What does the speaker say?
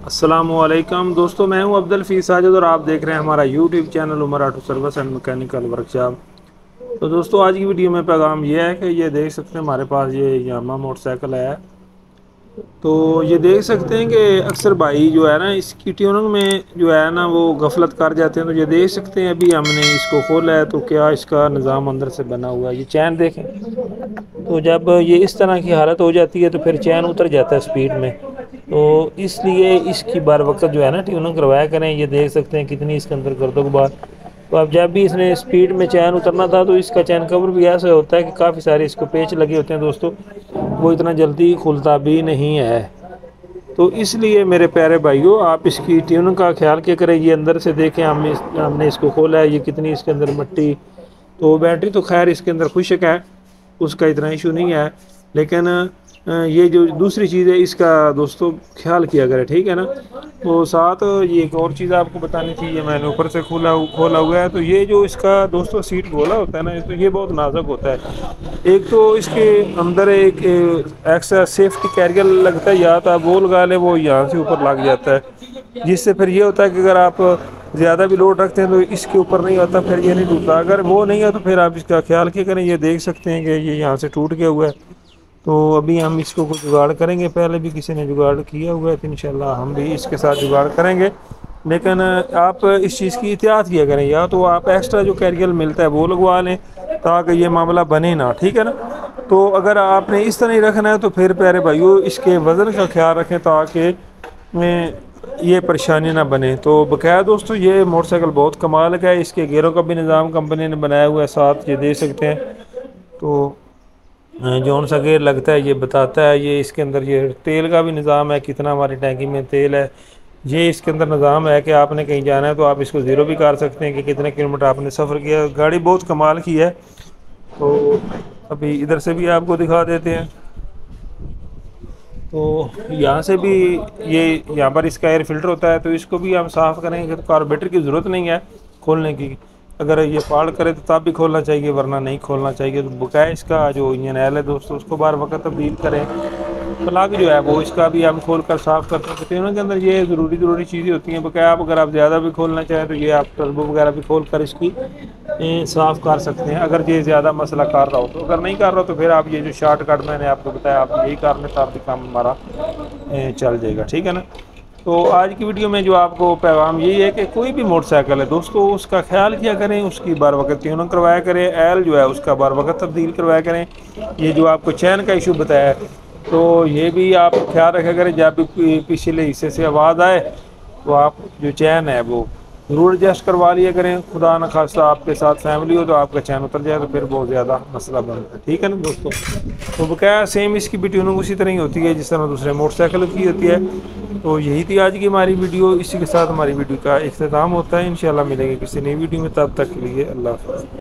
अस्सलामुअलैकुम दोस्तों, मैं हूं अब्दुल फीस साजिद और आप देख रहे हैं हमारा YouTube channel Umar auto service and mechanical workshop. तो दोस्तों, आज की वीडियो में पैगाम ये है कि ये देख सकते हैं हमारे पास ये यामा मोटरसाइकिल है। तो ये देख सकते हैं कि अक्सर भाई जो है ना इसकी ट्यूनिंग में जो है ना वो गफलत कर जाते हैं। तो ये देख सकते हैं अभी हमने इसको खोला है तो क्या इसका निज़ाम अंदर से बना हुआ है। ये चैन देखें, तो जब ये इस तरह की हालत हो जाती है तो फिर चैन उतर जाता है स्पीड में। तो इसलिए इसकी बार वक्त जो है ना ट्यूनिंग करवाया करें। ये देख सकते हैं कितनी इसके अंदर गर्दोगबार। तो अब जब भी इसने स्पीड में चैन उतरना था तो इसका चैन कवर भी ऐसा होता है कि काफ़ी सारे इसको पेच लगे होते हैं दोस्तों, वो इतना जल्दी खुलता भी नहीं है। तो इसलिए मेरे प्यारे भाइयों, आप इसकी ट्यूनिंग का ख्याल क्या करें। ये अंदर से देखें, हमने इसको खोला है, ये कितनी इसके अंदर मिट्टी। तो बैटरी तो खैर इसके अंदर खुशक है, उसका इतना इशू नहीं है। लेकिन ये जो दूसरी चीज़ है इसका दोस्तों ख्याल किया करें, ठीक है ना। तो साथ ये एक और चीज़ आपको बतानी थी, ये मैंने ऊपर से खोला हुआ है। तो ये जो इसका दोस्तों सीट गोला होता है ना, तो ये बहुत नाजुक होता है। एक तो इसके अंदर एक एक्स्ट्रा सेफ्टी कैरियर लगता है, या तो आप वो लगा लें, वो यहाँ से ऊपर लग जाता है, जिससे फिर ये होता है कि अगर आप ज़्यादा भी लोड रखते हैं तो इसके ऊपर नहीं होता, फिर ये नहीं टूटता। अगर वो नहीं है तो फिर आप इसका ख्याल क्या करें। ये देख सकते हैं कि ये यहाँ से टूट गया हुआ है। तो अभी हम इसको कुछ जुगाड़ करेंगे, पहले भी किसी ने जुगाड़ किया हुआ है, तो इंशाल्लाह हम भी इसके साथ जुगाड़ करेंगे। लेकिन आप इस चीज़ की एहतियात किया करें, या तो आप एक्स्ट्रा जो कैरियर मिलता है वो लगवा लें ताकि ये मामला बने ना, ठीक है ना। तो अगर आपने इस तरह ही रखना है तो फिर प्यारे भाइयों इसके वज़न का ख्याल रखें ताकि ये परेशानी ना बने। तो बकाया दोस्तों, ये मोटरसाइकिल बहुत कमाल का है। इसके गेयरों का भी निज़ाम कंपनी ने बनाया हुआ है, साथ ये दे सकते हैं। तो जौन सा गेयर लगता है ये बताता है। ये इसके अंदर ये तेल का भी निज़ाम है, कितना हमारी टैंकी में तेल है। ये इसके अंदर निज़ाम है कि आपने कहीं जाना है तो आप इसको ज़ीरो भी कर सकते हैं कि कितने किलोमीटर आपने सफ़र किया। गाड़ी बहुत कमाल की है। तो अभी इधर से भी आपको दिखा देते हैं। तो यहाँ से भी ये यहाँ पर इसका एयर फिल्टर होता है, तो इसको भी हम साफ़ करेंगे। तो कार्बोरेटर की ज़रूरत नहीं है खोलने की, अगर ये फाल्ट करे तो तब भी खोलना चाहिए, वरना नहीं खोलना चाहिए। तो बकाया इसका जो इंजन ऑयल है दोस्तों, उसको बार वक्त तब्दील करें। प्लग जो है वो इसका भी हम खोल कर साफ़ कर सकते हैं। उनके अंदर ये ज़रूरी चीज़ें होती हैं। बकाया आप अगर आप ज़्यादा भी खोलना चाहें तो ये आप टर्बो वगैरह भी खोल कर इसकी साफ़ कर सकते हैं, अगर ये ज़्यादा मसला कर रहा हो। तो अगर नहीं कर रहा तो फिर आप ये जो शॉर्टकट मैंने आपको बताया, आप यही कर लें, तब भी काम हमारा चल जाएगा, ठीक है ना। तो आज की वीडियो में जो आपको पैगाम यही है कि कोई भी मोटरसाइकिल है दोस्तों, उसका ख्याल किया करें, उसकी बार वक्त ट्यूनिंग करवाया करें, एल जो है उसका बार वक्त तब्दील करवाया करें। ये जो आपको चैन का इशू बताया है, तो ये भी आप ख्याल रखा करें, जब भी पिछले हिस्से से आवाज़ आए तो आप जो चैन है वो ज़रूर एडजस्ट करवा लिया करें। खुदा न खास्ता आपके साथ फैमिली हो तो आपका चैन उतर जाए तो फिर बहुत ज़्यादा मसला बनता है, ठीक है ना दोस्तों। तो बकाया सेम इसकी भी ट्यूनिंग उसी तरह ही होती है जिस तरह दूसरे मोटरसाइकिल की होती है। तो यही थी आज की हमारी वीडियो। इसी के साथ हमारी वीडियो का इख्तिताम होता है। इंशाल्लाह मिलेंगे किसी नई वीडियो में, तब तक के लिए अल्लाह हाफ़िज़।